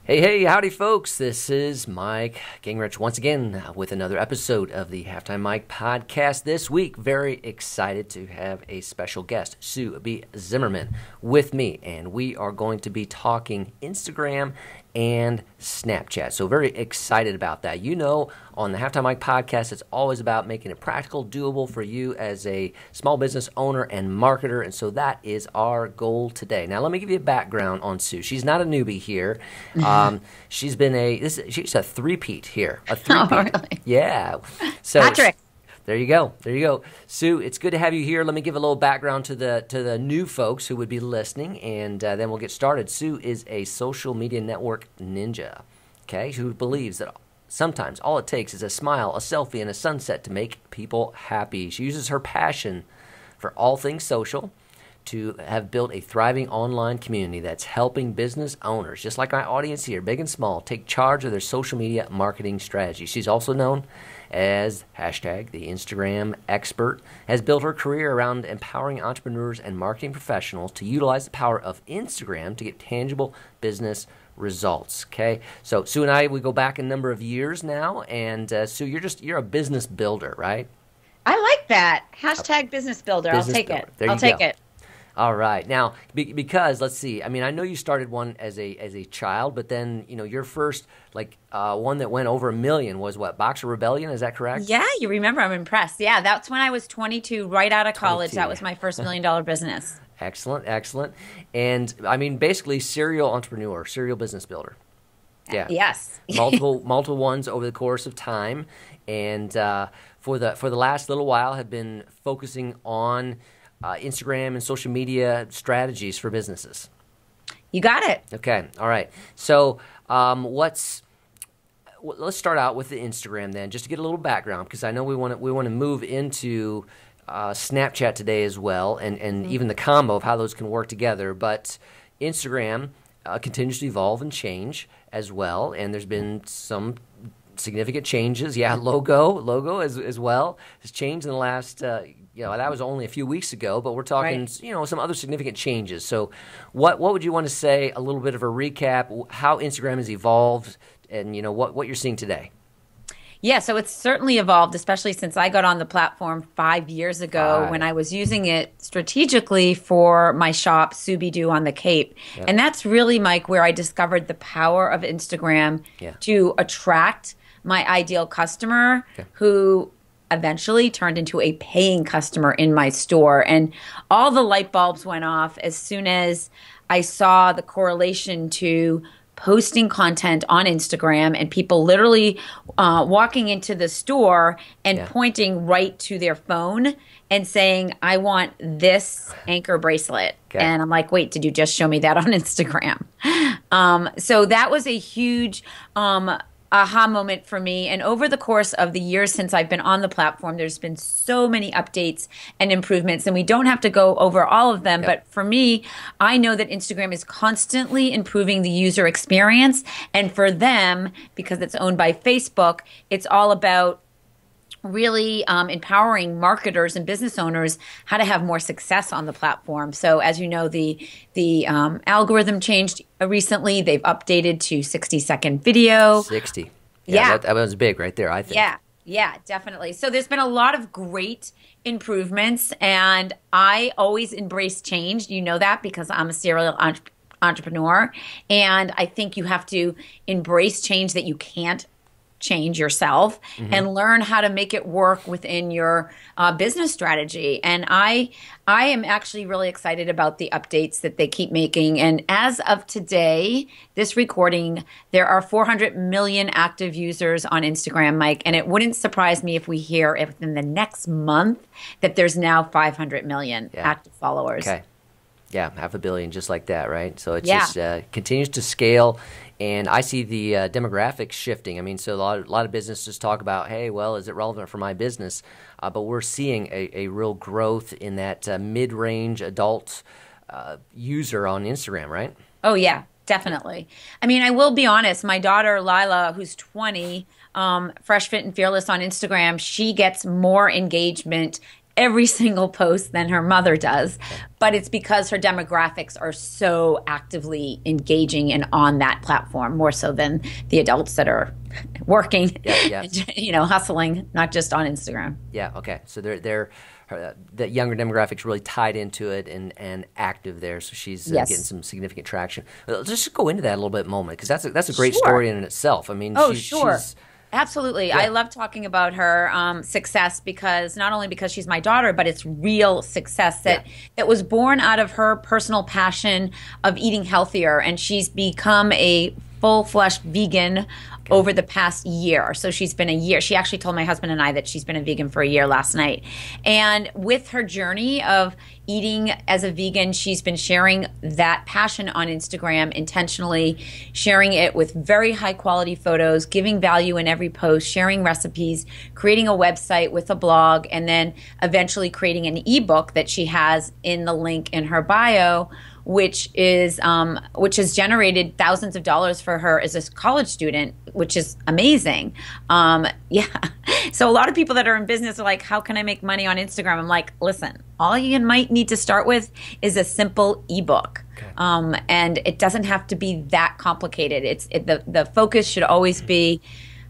Hey, hey, howdy, folks. This is Mike Gingrich once again with another episode of the Halftime Mike podcast this week. Very excited to have a special guest, Sue B. Zimmerman, with me, and we are going to be talking Instagram and Snapchat. So very excited about that. You know, on the Halftime Mike podcast, it's always about making it practical, doable for you as a small business owner and marketer, and so that is our goal today. Now, let me give you a background on Sue. She's not a newbie here. She's a three-peat here. A three-peat. Oh, really? Yeah. So Patrick. There you go. There you go. Sue, it's good to have you here. Let me give a little background to the new folks who would be listening, and then we'll get started. Sue is a social media network ninja, okay, who believes that sometimes all it takes is a smile, a selfie, and a sunset to make people happy. She uses her passion for all things social to have built a thriving online community that's helping business owners, just like my audience here, big and small, take charge of their social media marketing strategy. She's also known as hashtag the Instagram expert, has built her career around empowering entrepreneurs and marketing professionals to utilize the power of Instagram to get tangible business results. Okay, so Sue and I, we go back a number of years now, and Sue, you're a business builder, right? I like that. Hashtag business builder. Business I'll take builder. it. There I'll you take go. it. All right. Now, because let's see. I mean, I know you started one as a child, but then your first one that went over 1 million was what? Boxer Rebellion. Is that correct? Yeah, you remember. I'm impressed. Yeah, that's when I was 22, right out of college. 22. That was my first $1 million business. Excellent, excellent. And I mean, basically, serial entrepreneur, serial business builder. Yeah. Yes. multiple ones over the course of time, and for the last little while, have been focusing on Instagram and social media strategies for businesses. You got it. Okay, all right. So let's start out with the Instagram then, just to get a little background, because I know we want to move into Snapchat today as well, and even the combo of how those can work together. But Instagram continues to evolve and change as well, and there's been some significant changes. Yeah, logo as well has changed in the last. That was only a few weeks ago, but we're talking, Right. Some other significant changes. So, what would you want to say? A little bit of a recap, how Instagram has evolved, and what you're seeing today. Yeah, so it's certainly evolved, especially since I got on the platform 5 years ago Right. when I was using it strategically for my shop, Subi-Doo on the Cape. Yeah. And that's really, Mike, where I discovered the power of Instagram to attract my ideal customer who eventually turned into a paying customer in my store. And all the light bulbs went off as soon as I saw the correlation to posting content on Instagram and people literally walking into the store and pointing right to their phone and saying, I want this anchor bracelet. Okay. And I'm like, wait, did you just show me that on Instagram? So that was a huge aha moment for me. And over the course of the years since I've been on the platform, there's been so many updates and improvements, and we don't have to go over all of them. But for me, I know that Instagram is constantly improving the user experience. And for them, because it's owned by Facebook, it's all about really empowering marketers and business owners how to have more success on the platform. So as you know, the algorithm changed recently. They've updated to 60-second video. 60. Yeah. That was big right there, I think. Yeah, definitely. So there's been a lot of great improvements, and I always embrace change. You know that because I'm a serial entrepreneur, and I think you have to embrace change that you can't change yourself and learn how to make it work within your business strategy. And I am actually really excited about the updates that they keep making. And as of today, this recording, there are 400 million active users on Instagram, Mike. And it wouldn't surprise me if we hear within the next month that there's now 500 million active followers. Okay. Yeah, 500 million, just like that, right? So it just continues to scale, and I see the demographics shifting. I mean, so a lot of businesses talk about, hey, well, is it relevant for my business? But we're seeing a real growth in that mid-range adult user on Instagram, right? Oh, yeah, definitely. I mean, I will be honest. My daughter, Lila, who's 20, Fresh Fit and Fearless on Instagram, she gets more engagement every single post than her mother does, but it's because her demographics are so actively engaging and on that platform more so than the adults that are working, hustling, not just on Instagram. Yeah. Okay. So they're the younger demographics really tied into it and active there. So she's getting some significant traction. Let's just go into that a little bit in a moment, because that's a great story in itself. I mean, she's absolutely. Yeah. I love talking about her success, because not only because she's my daughter, but it's real success that was born out of her personal passion of eating healthier. And she's become a full-fledged vegan over the past year. So she's been a year. She actually told my husband and I that she's been a vegan for a year last night. And with her journey of eating as a vegan, she's been sharing that passion on Instagram intentionally, sharing it with very high quality photos, giving value in every post, sharing recipes, creating a website with a blog, and then eventually creating an ebook that she has in the link in her bio, which has generated thousands of dollars for her as a college student, which is amazing. So a lot of people that are in business are like, how can I make money on Instagram? I'm like, listen, all you might need to start with is a simple ebook. Okay. And it doesn't have to be that complicated. The focus should always be,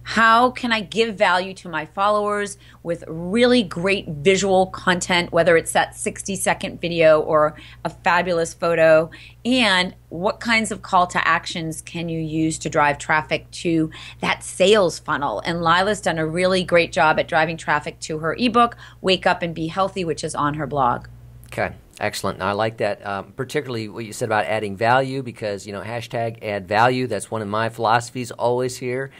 how can I give value to my followers with really great visual content, whether it's that 60-second video or a fabulous photo? And what kinds of call to actions can you use to drive traffic to that sales funnel? And Lila's done a really great job at driving traffic to her ebook, Wake Up and Be Healthy, which is on her blog. Okay. Excellent. Now, I like that, particularly what you said about adding value, because, hashtag add value. That's one of my philosophies always here.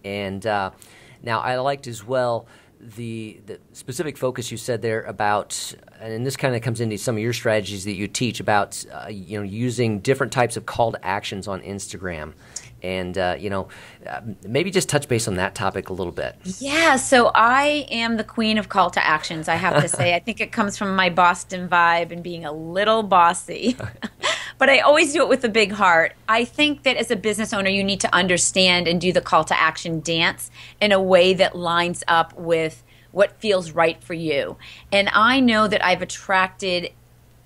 And now I liked as well the specific focus you said there about, and this kind of comes into some of your strategies that you teach about, using different types of call to actions on Instagram. And, maybe just touch base on that topic a little bit. Yeah, so I am the queen of call to actions, I have to say. I think it comes from my Boston vibe and being a little bossy. But I always do it with a big heart. I think that as a business owner, you need to understand and do the call to action dance in a way that lines up with what feels right for you. And I know that I've attracted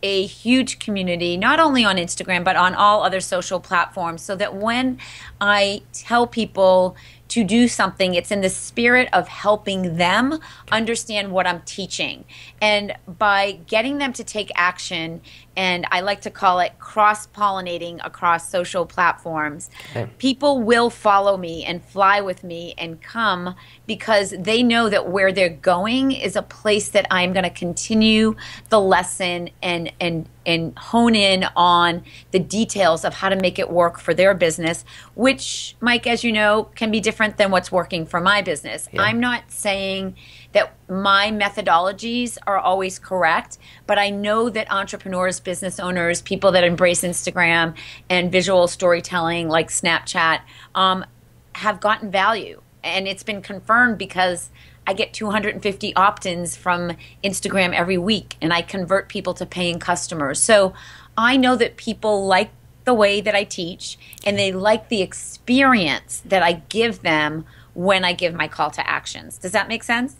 a huge community, not only on Instagram, but on all other social platforms, so that when I tell people to do something, it's in the spirit of helping them understand what I'm teaching. And by getting them to take action, and I like to call it cross-pollinating across social platforms, people will follow me and fly with me and come because they know that where they're going is a place that I'm going to continue the lesson and hone in on the details of how to make it work for their business, which, Mike, as you know, can be different than what's working for my business. Yeah. I'm not saying that my methodologies are always correct, but I know that entrepreneurs, business owners, people that embrace Instagram and visual storytelling like Snapchat have gotten value. And it's been confirmed because I get 250 opt-ins from Instagram every week, and I convert people to paying customers. So I know that people like the way that I teach, and they like the experience that I give them when I give my call to actions. Does that make sense?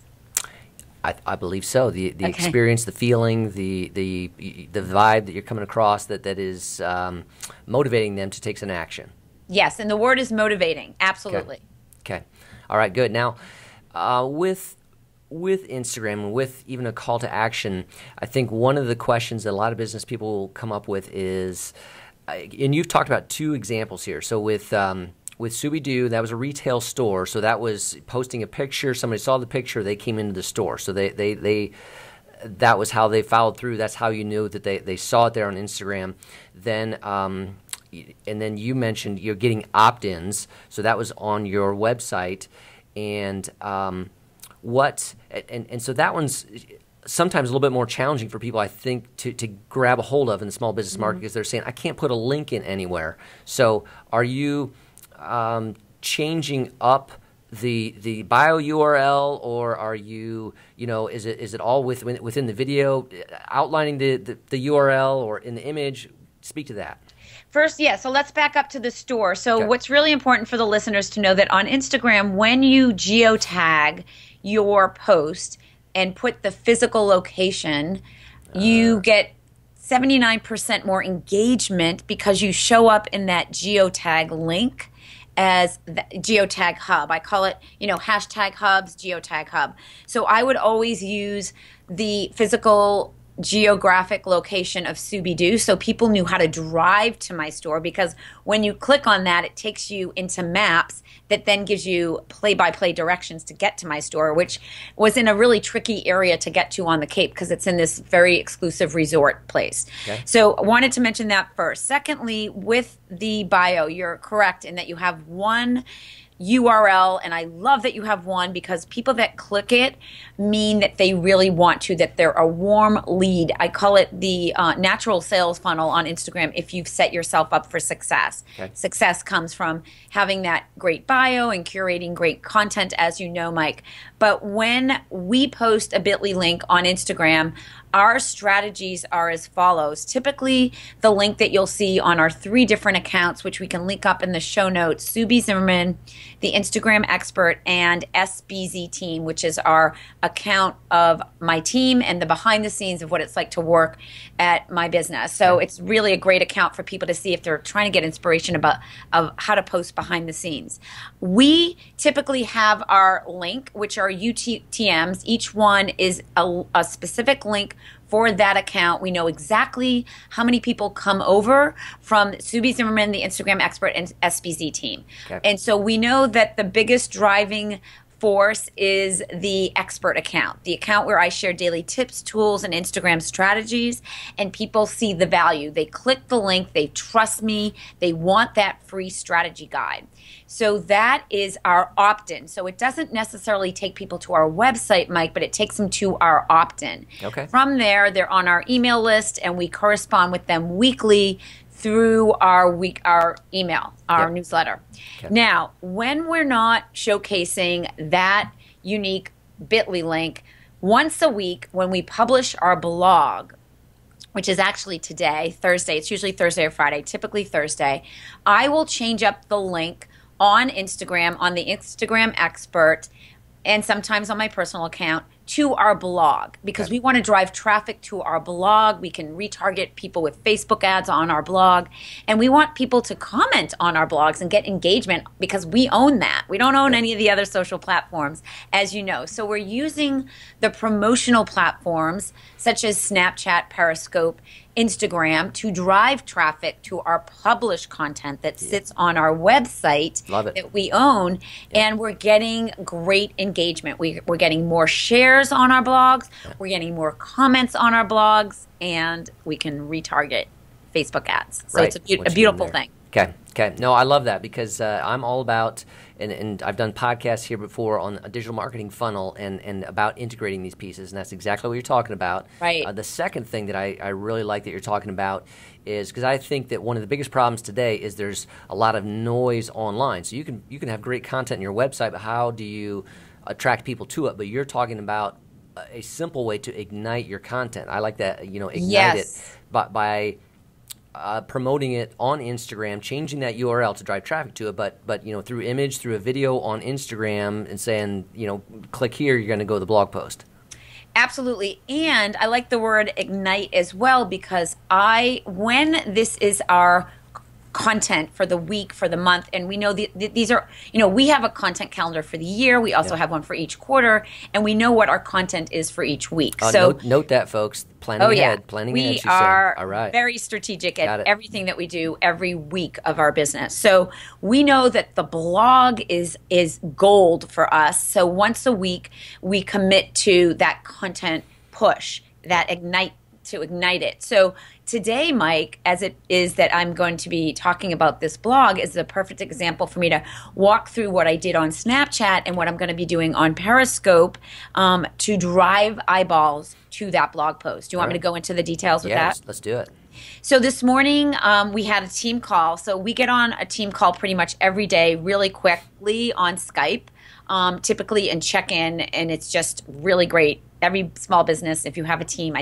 I believe so. The experience, the feeling, the vibe that you're coming across that is motivating them to take some action. Yes, and the word is motivating. Absolutely. Okay. All right. Good. Now, with Instagram and with even a call to action, I think one of the questions that a lot of business people will come up with is, and you've talked about two examples here. So with Subidoo, that was a retail store. So that was posting a picture. Somebody saw the picture. They came into the store. So that was how they followed through. That's how you knew that they saw it there on Instagram. Then and then you mentioned you're getting opt-ins. So that was on your website. And so that one's sometimes a little bit more challenging for people, I think, to grab a hold of in the small business market, because they're saying, I can't put a link in anywhere. So are you changing up the bio URL, or are you, is it all within the video, outlining the URL or in the image? Speak to that. First, so let's back up to the store. So what's really important for the listeners to know that on Instagram, when you geotag your post, and put the physical location, you get 79% more engagement because you show up in that geotag link as the geotag hub. I call it, hashtag hubs, geotag hub. So I would always use the physical geographic location of Subi-Doo so people knew how to drive to my store, because when you click on that, it takes you into maps that then gives you play-by-play directions to get to my store, which was in a really tricky area to get to on the Cape because it's in this very exclusive resort place. Okay. So I wanted to mention that first. Secondly, with the bio, you're correct in that you have one URL, and I love that you have one because people that click it mean that they really want to, that they're a warm lead. I call it the natural sales funnel on Instagram if you've set yourself up for success. Okay. Success comes from having that great bio and curating great content, as you know, Mike. But when we post a Bitly link on Instagram, our strategies are as follows. Typically, the link that you'll see on our 3 different accounts, which we can link up in the show notes, Subi Zimmerman, the Instagram expert, and SBZ team, which is our account of my team and the behind the scenes of what it's like to work at my business. So it's really a great account for people to see if they're trying to get inspiration of how to post behind the scenes. We typically have our link, which are UTMs. Each one is a specific link for that account. We know exactly how many people come over from Subi Zimmerman, the Instagram expert, and SBZ team. Okay. And so we know that the biggest driving force is the expert account, the account where I share daily tips, tools, and Instagram strategies, and people see the value. They click the link, they trust me, they want that free strategy guide. So that is our opt-in. So it doesn't necessarily take people to our website, Mike, but it takes them to our opt-in. Okay. From there, they're on our email list, and we correspond with them weekly through our email, our newsletter. Okay. Now, when we're not showcasing that unique Bitly link, once a week when we publish our blog, which is actually today, Thursday, it's usually Thursday or Friday, typically Thursday, I will change up the link on Instagram, on the Instagram expert, and sometimes on my personal account, to our blog, because we want to drive traffic to our blog. We can retarget people with Facebook ads on our blog, and we want people to comment on our blogs and get engagement because we own that. We don't own any of the other social platforms, as you know. So we're using the promotional platforms such as Snapchat, Periscope, Instagram to drive traffic to our published content that sits on our website that we own, and we're getting great engagement. We're getting more shares on our blogs, we're getting more comments on our blogs, and we can retarget Facebook ads. So it's a beautiful thing. Okay. No, I love that because I'm all about, and I've done podcasts here before on a digital marketing funnel and about integrating these pieces, and that's exactly what you're talking about. Right. The second thing that I really like that you're talking about is because I think that one of the biggest problems today is there's a lot of noise online. So you can have great content on your website, but how do you attract people to it? But you're talking about a simple way to ignite your content. I like that, ignite it by promoting it on Instagram, changing that URL to drive traffic to it, but through image, through a video on Instagram, and saying, click here, you're going to go to the blog post. Absolutely. And I like the word ignite as well because when this is our content for the week, for the month, and we know these are, we have a content calendar for the year. We also have one for each quarter, and we know what our content is for each week. So note that, folks. Planning ahead. We are very strategic at everything that we do every week of our business. So we know that the blog is gold for us. So once a week, we commit to that content push, that ignite it. So today, Mike, as it is that I'm going to be talking about this blog, is a perfect example for me to walk through what I did on Snapchat and what I'm going to be doing on Periscope to drive eyeballs to that blog post. Do you want me to go into the details with that? Let's do it. So this morning we had a team call. So we get on a team call pretty much every day really quickly on Skype, typically and check in, and it's just really great. Every small business, if you have a team,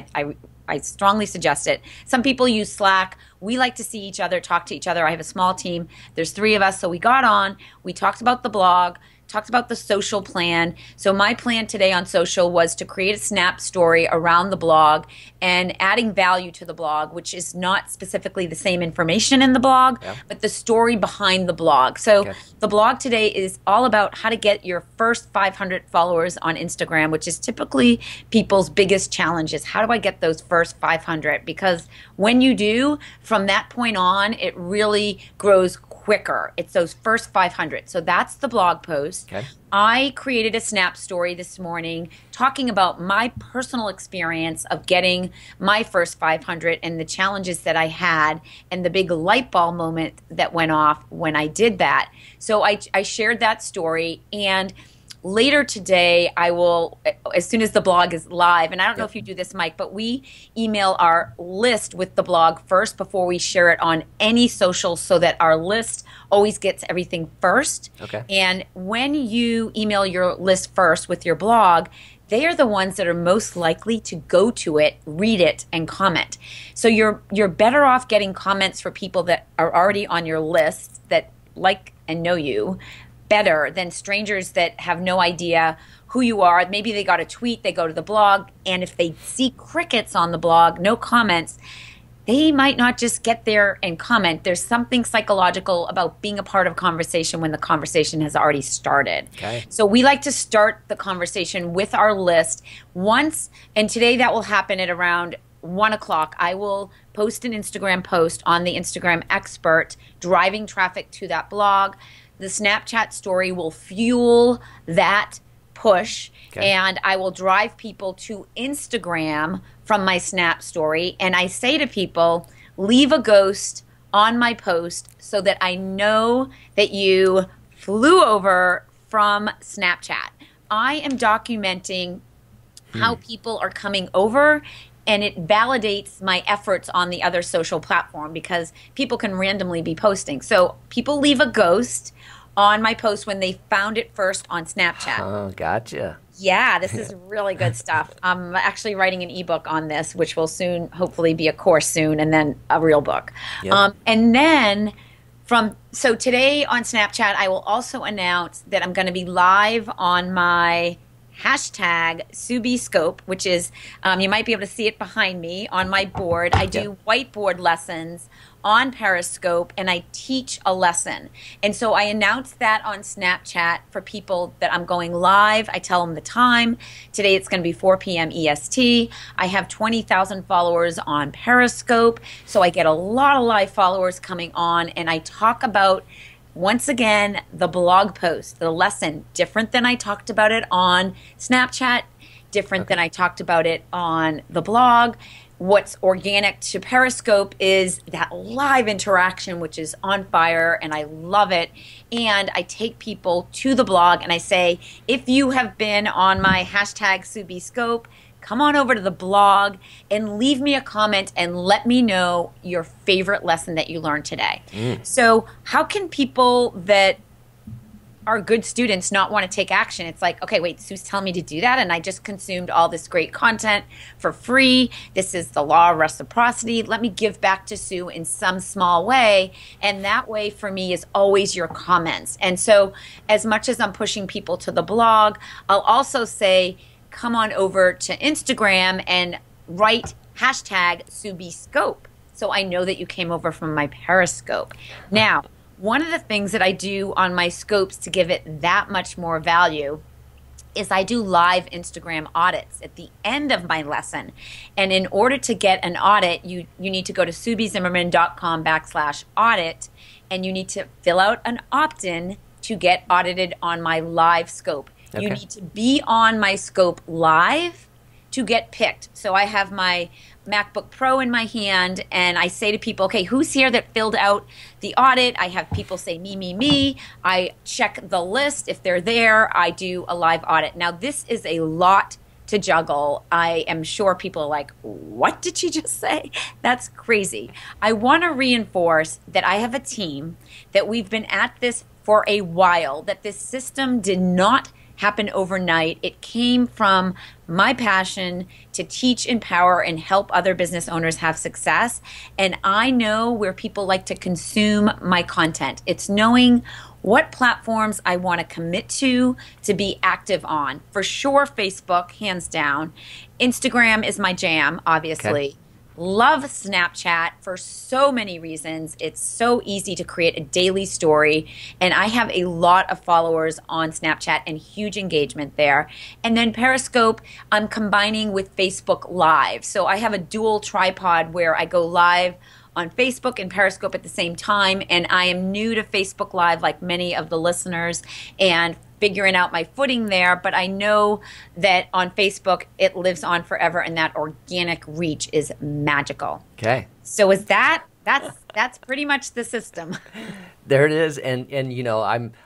I strongly suggest it. Some people use Slack. We like to see each other, talk to each other. I have a small team. There's 3 of us. So we got on. We talked about the blog, talked about the social plan. So my plan today on social was to create a Snap story around the blog and adding value to the blog, which is not specifically the same information in the blog, but the story behind the blog. So the blog today is all about how to get your first 500 followers on Instagram, which is typically people's biggest challenges. How do I get those first 500? Because when you do, from that point on, it really grows quicker. It's those first 500. So that's the blog post. I created a Snap story this morning talking about my personal experience of getting my first 500 and the challenges that I had and the big light bulb moment that went off when I did that. So I shared that story, and later today, I will, as soon as the blog is live, and I don't know if you do this, Mike, but we email our list with the blog first before we share it on any social, so that our list always gets everything first. And when you email your list first with your blog, they are the ones that are most likely to go to it, read it, and comment. So you're better off getting comments for people that are already on your list that like and know you, better than strangers that have no idea who you are. Maybe they got a tweet, they go to the blog, and if they see crickets on the blog, no comments, they might not just get there and comment. There's something psychological about being a part of a conversation when the conversation has already started. So we like to start the conversation with our list once, and today that will happen at around 1 o'clock. I will post an Instagram post on the Instagram Expert, driving traffic to that blog. The Snapchat story will fuel that push, and I will drive people to Instagram from my Snap story. And I say to people, leave a ghost on my post so that I know that you flew over from Snapchat. I am documenting how people are coming over, and it validates my efforts on the other social platform because people can randomly be posting. So people leave a ghost on my post when they found it first on Snapchat. Oh, gotcha. Yeah, this is really good stuff. I'm actually writing an ebook on this, which will soon hopefully be a course soon, and then a real book. And then so today on Snapchat, I will also announce that I'm going to be live on my hashtag SubiScope, which is, you might be able to see it behind me on my board. I do whiteboard lessons on Periscope, and I teach a lesson. And so I announced that on Snapchat for people that I'm going live. I tell them the time. Today it's going to be 4 p.m. EST. I have 20,000 followers on Periscope, so I get a lot of live followers coming on, and I talk about, once again, the blog post, the lesson, different than I talked about it on Snapchat, different than I talked about it on the blog. What's organic to Periscope is that live interaction, which is on fire, and I love it. And I take people to the blog, and I say, if you have been on my hashtag SubiScope, come on over to the blog and leave me a comment and let me know your favorite lesson that you learned today. So how can people that are good students not want to take action? It's like, okay, wait, Sue's telling me to do that, and I just consumed all this great content for free. This is the law of reciprocity. Let me give back to Sue in some small way, and that way for me is always your comments. And so as much as I'm pushing people to the blog, I'll also say, come on over to Instagram and write hashtag SubiScope, so I know that you came over from my Periscope. Now, one of the things that I do on my scopes to give it that much more value is I do live Instagram audits at the end of my lesson. And in order to get an audit, you need to go to SubiZimmerman.com/audit, and you need to fill out an opt-in to get audited on my live scope. You need to be on my scope live to get picked. So I have my MacBook Pro in my hand, and I say to people, okay, who's here that filled out the audit? I have people say me, me, me. I check the list. If they're there, I do a live audit. Now, this is a lot to juggle. I am sure people are like, what did she just say? That's crazy. I want to reinforce that I have a team, that we've been at this for a while, that this system did not happen overnight. It came from my passion to teach, empower, and help other business owners have success. And I know where people like to consume my content. It's knowing what platforms I want to commit to be active on. For sure, Facebook, hands down. Instagram is my jam, obviously. Okay. Love Snapchat for so many reasons. It's so easy to create a daily story, and I have a lot of followers on Snapchat and huge engagement there. And then Periscope, I'm combining with Facebook Live. So I have a dual tripod where I go live on Facebook and Periscope at the same time, and I am new to Facebook Live like many of the listeners, and figuring out my footing there, but I know that on Facebook it lives on forever, and that organic reach is magical. Okay. So is that's pretty much the system. There it is, and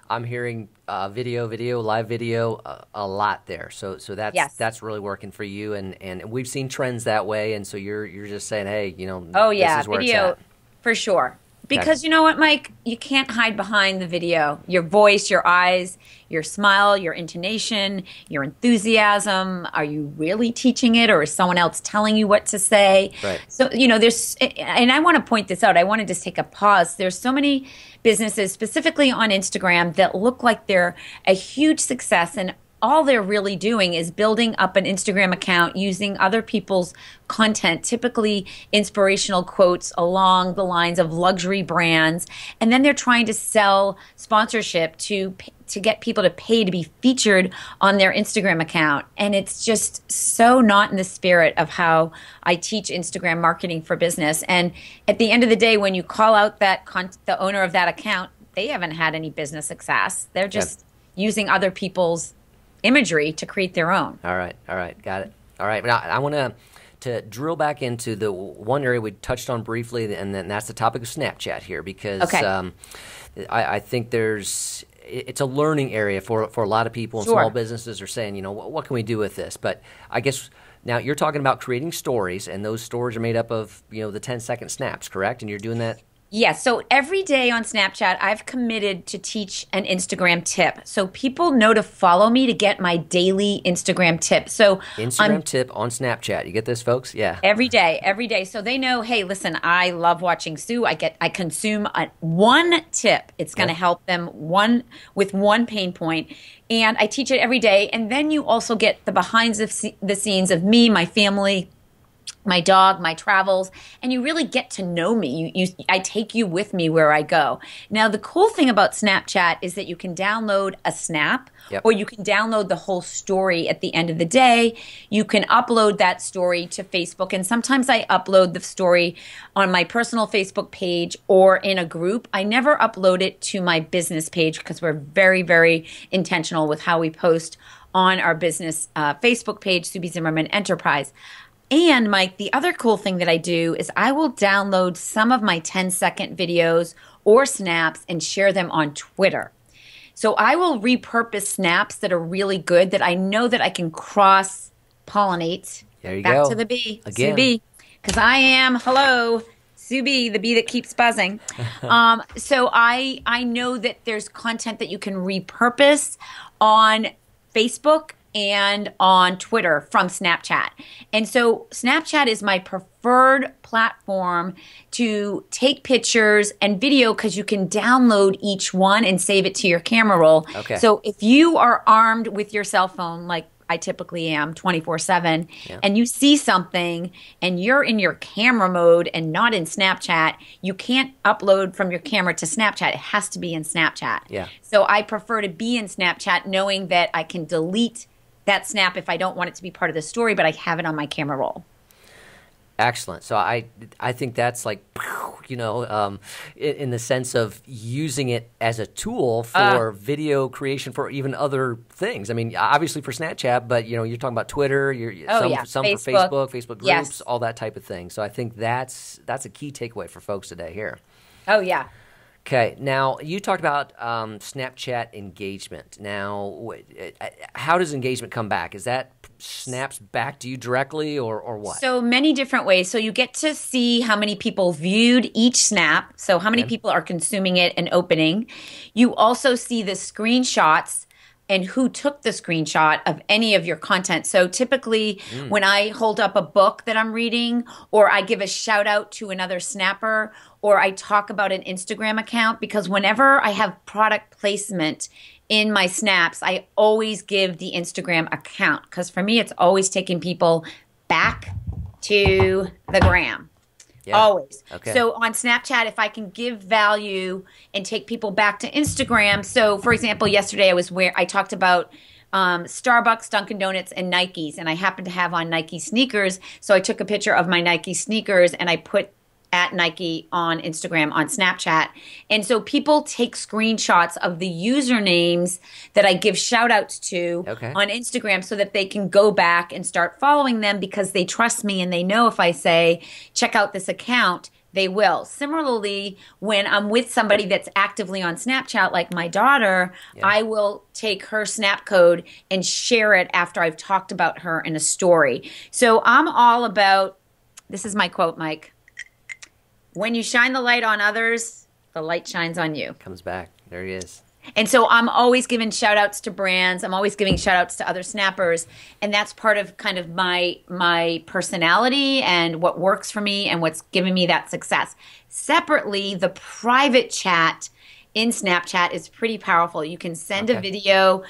I'm hearing video, live video a lot there. So that's Yes. that's really working for you, and we've seen trends that way, and so you're just saying, hey, Oh yeah, this is where video it's at. for sure. Because you know what, Mike? You can't hide behind the video. Your voice, your eyes, your smile, your intonation, your enthusiasm. Are you really teaching it, or is someone else telling you what to say? Right. So, there's, and I want to point this out. I want to just take a pause. There's so many businesses, specifically on Instagram, that look like they're a huge success, and all they're really doing is building up an Instagram account using other people's content, typically inspirational quotes along the lines of luxury brands. And then they're trying to sell sponsorship to get people to pay to be featured on their Instagram account. And it's just so not in the spirit of how I teach Instagram marketing for business. And at the end of the day, when you call out the owner of that account, they haven't had any business success. They're just using other people's imagery to create their own. All right, got it. All right, now I want to drill back into the one area we touched on briefly, and then that's the topic of Snapchat here, because I think it's a learning area for a lot of people, and small businesses are saying, what can we do with this? But I guess now you're talking about creating stories, and those stories are made up of the 10-second snaps, correct? And you're doing that. Yes. So every day on Snapchat, I've committed to teach an Instagram tip. So people know to follow me to get my daily Instagram tip. So Instagram tip on Snapchat. You get this, folks? Yeah. Every day. So they know, hey, listen, I love watching Sue. I consume one tip. It's going to help them with one pain point. And I teach it every day. And then you also get the behind the scenes of me, my family, my dog, my travels, and you really get to know me. I take you with me where I go. Now, the cool thing about Snapchat is that you can download a snap, or you can download the whole story at the end of the day. You can upload that story to Facebook, and sometimes I upload the story on my personal Facebook page or in a group. I never upload it to my business page because we're very, very intentional with how we post on our business Facebook page, Sue B. Zimmerman Enterprise. And Mike, the other cool thing that I do is I will download some of my 10-second videos or snaps and share them on Twitter. So I will repurpose snaps that are really good that I know that I can cross-pollinate. There you back go. To the bee, again. Sue B. Because I am, Sue B, the bee that keeps buzzing. So I know that there's content that you can repurpose on Facebook and on Twitter from Snapchat. And so Snapchat is my preferred platform to take pictures and video because you can download each one and save it to your camera roll. Okay. So if you are armed with your cell phone, like I typically am 24/7, and you see something and you're in your camera mode and not in Snapchat, you can't upload from your camera to Snapchat. It has to be in Snapchat. Yeah. So I prefer to be in Snapchat knowing that I can delete that snap if I don't want it to be part of the story, but I have it on my camera roll. Excellent. So I think that's like, in the sense of using it as a tool for video creation for even other things. I mean, obviously for Snapchat, but you're talking about Twitter. Some Facebook. for Facebook groups, all that type of thing. So I think that's a key takeaway for folks today here. Oh yeah. Okay, now you talked about Snapchat engagement. Now, how does engagement come back? Is that snaps back to you directly or what? So many different ways. So you get to see how many people viewed each snap, so how many people are consuming it and opening. You also see the screenshots and who took the screenshot of any of your content. So typically when I hold up a book that I'm reading, or I give a shout out to another snapper, or I talk about an Instagram account, because whenever I have product placement in my snaps, I always give the Instagram account, because for me, it's always taking people back to the gram. Yeah. Always. Okay. So on Snapchat, if I can give value and take people back to Instagram. So for example, yesterday I talked about Starbucks, Dunkin' Donuts, and Nikes, and I happened to have on Nike sneakers. So I took a picture of my Nike sneakers and I put at Nike on Instagram, on Snapchat. And so people take screenshots of the usernames that I give shout outs to on Instagram, so that they can go back and start following them, because they trust me and they know if I say, check out this account, they will. Similarly, when I'm with somebody that's actively on Snapchat, like my daughter, I will take her Snap code and share it after I've talked about her in a story. So I'm all about, this is my quote, Mike: when you shine the light on others, the light shines on you. Comes back. There he is. And so I'm always giving shout outs to brands. I'm always giving shout outs to other snappers. And that's part of kind of my personality and what works for me and what's given me that success. Separately, the private chat in Snapchat is pretty powerful. You can send a video.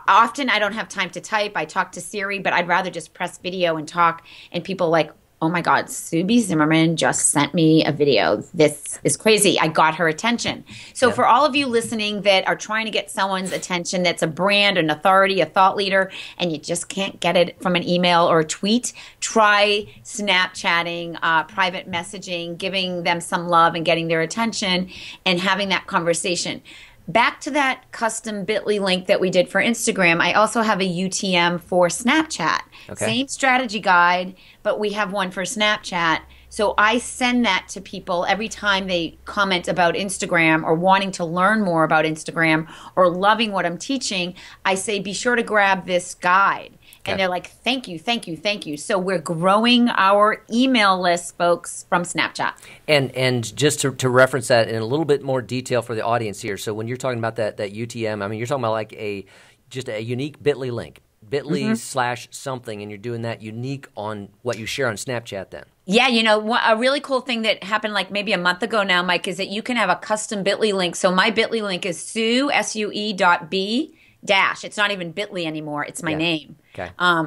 Often I don't have time to type. I talk to Siri, but I'd rather just press video and talk. And people like, oh my God, Subi Zimmerman just sent me a video. This is crazy. I got her attention. So for all of you listening that are trying to get someone's attention, that's a brand, an authority, a thought leader, and you just can't get it from an email or a tweet, try Snapchatting, private messaging, giving them some love and getting their attention and having that conversation. Back to that custom Bitly link that we did for Instagram, I also have a UTM for Snapchat. Same strategy guide, but we have one for Snapchat. So I send that to people every time they comment about Instagram or wanting to learn more about Instagram or loving what I'm teaching. I say, be sure to grab this guide. And they're like, thank you, thank you, thank you. So we're growing our email list, folks, from Snapchat. And just to reference that in a little bit more detail for the audience here. So when you're talking about that UTM, I mean, you're talking about like just a unique Bitly link, Bitly/something, and you're doing that unique on what you share on Snapchat then. Yeah, you know, a really cool thing that happened like maybe a month ago now, Mike, is that you can have a custom Bitly link. So my Bitly link is Sue.B- it's not even Bitly anymore. It's my name,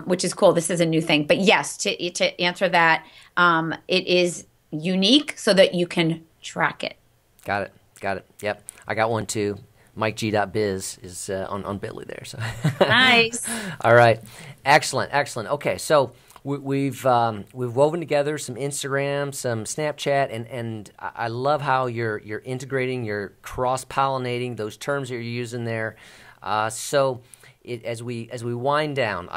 which is cool. This is a new thing. But yes, to answer that, it is unique so that you can track it. Got it. Yep. I got one too. MikeG.biz is on Bitly there. So nice. All right. Excellent. Okay, so we've woven together some Instagram, some Snapchat, and I love how you're integrating, you're cross-pollinating those terms that you're using there. So as we wind down,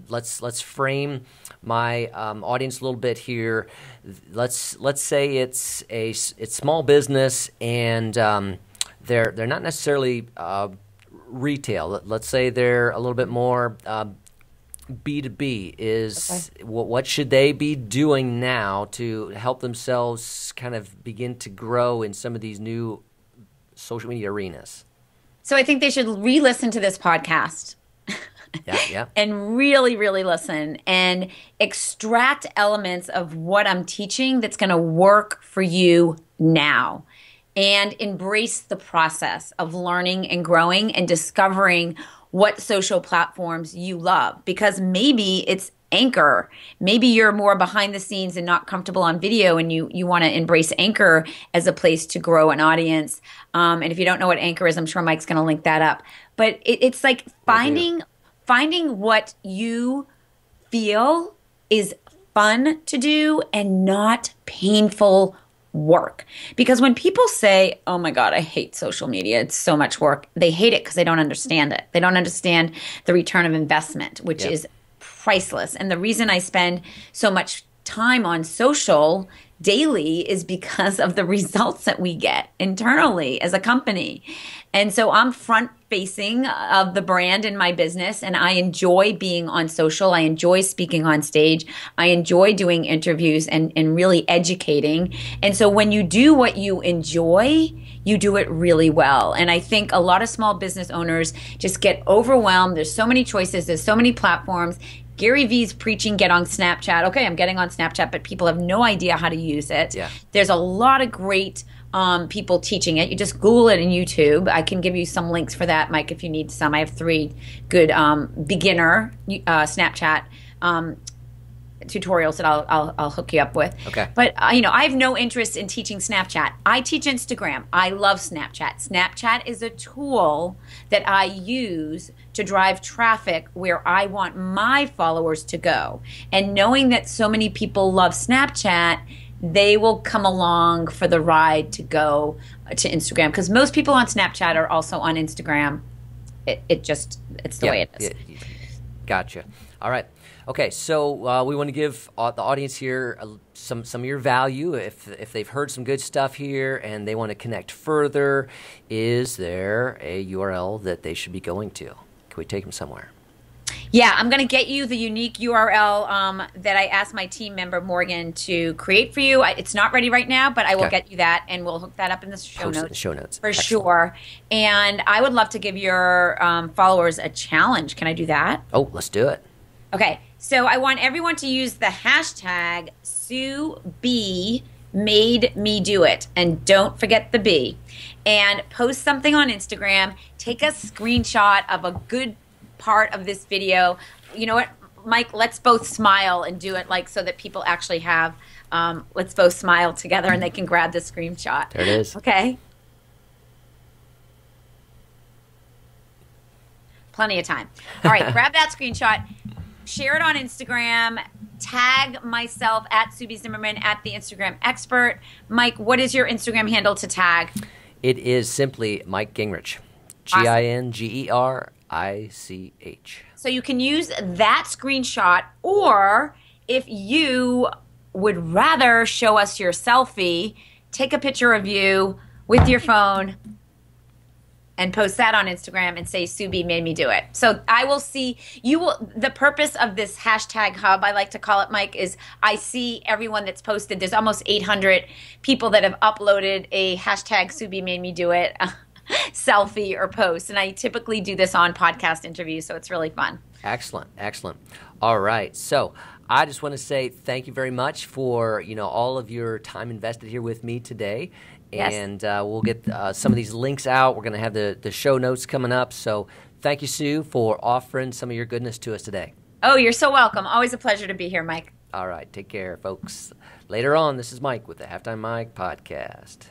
let's frame my audience a little bit here. Let's say it's small business and they're not necessarily retail. Let's say they're a little bit more B2B. What should they be doing now to help themselves kind of begin to grow in some of these new social media arenas? So I think they should re-listen to this podcast. And really, really listen and extract elements of what I'm teaching that's going to work for you now. And embrace the process of learning and growing and discovering what social platforms you love. Because maybe it's Anchor. Maybe you're more behind the scenes and not comfortable on video, and you want to embrace Anchor as a place to grow an audience. And if you don't know what Anchor is, I'm sure Mike's going to link that up. But it's like finding what you feel is fun to do and not painful work. Because when people say, oh my God, I hate social media, it's so much work, they hate it because they don't understand it. They don't understand the return of investment, which is priceless. And the reason I spend so much time on social daily is because of the results that we get internally as a company. And so I'm front facing of the brand in my business, and I enjoy being on social. I enjoy speaking on stage. I enjoy doing interviews and really educating. And so when you do what you enjoy, you do it really well. And I think a lot of small business owners just get overwhelmed. There's so many choices, there's so many platforms. Gary Vee's preaching, get on Snapchat. Okay, I'm getting on Snapchat, but people have no idea how to use it. Yeah. There's a lot of great people teaching it. You just Google it in YouTube. I can give you some links for that, Mike, if you need some. I have 3 good beginner Snapchat tutorials that I'll hook you up with. Okay. But I have no interest in teaching Snapchat. I teach Instagram. I love Snapchat. Snapchat is a tool that I use to drive traffic where I want my followers to go. And knowing that so many people love Snapchat, they will come along for the ride to go to Instagram, because most people on Snapchat are also on Instagram. It's the way it is. Yeah. Gotcha. All right. Okay, so we want to give the audience here some of your value. If they've heard some good stuff here and they want to connect further, is there a URL that they should be going to? Can we take them somewhere? Yeah, I'm going to get you the unique URL that I asked my team member Morgan to create for you. It's not ready right now, but I will get you that, and we'll hook that up in the show Post it notes. in the show notes. For Excellent. sure. And I would love to give your followers a challenge. Can I do that? Oh, let's do it. Okay, so I want everyone to use the hashtag SueB made me do it, and don't forget the B, and post something on Instagram. Take a screenshot of a good part of this video. You know what, Mike, let's both smile and do it so that people actually have let's both smile together and they can grab the screenshot. There it is. Okay, plenty of time. All right, grab that screenshot, share it on Instagram, tag myself at Sue B. Zimmerman, at the Instagram expert. Mike, what is your Instagram handle to tag? It is simply Mike Gingrich. GINGERICH. So you can use that screenshot, or if you would rather show us your selfie, take a picture of you with your phone and post that on Instagram and say, Sue B made me do it. So I will see, the purpose of this hashtag hub, I like to call it, Mike, is I see everyone that's posted. There's almost 800 people that have uploaded a hashtag Sue B made me do it selfie or post. And I typically do this on podcast interviews, so it's really fun. Excellent. Excellent. All right. So I just want to say thank you very much for, all of your time invested here with me today. Yes. And we'll get some of these links out. We're going to have the show notes coming up. So thank you, Sue, for offering some of your goodness to us today. Oh, you're so welcome. Always a pleasure to be here, Mike. All right. Take care, folks. Later on, this is Mike with the Halftime Mike Podcast.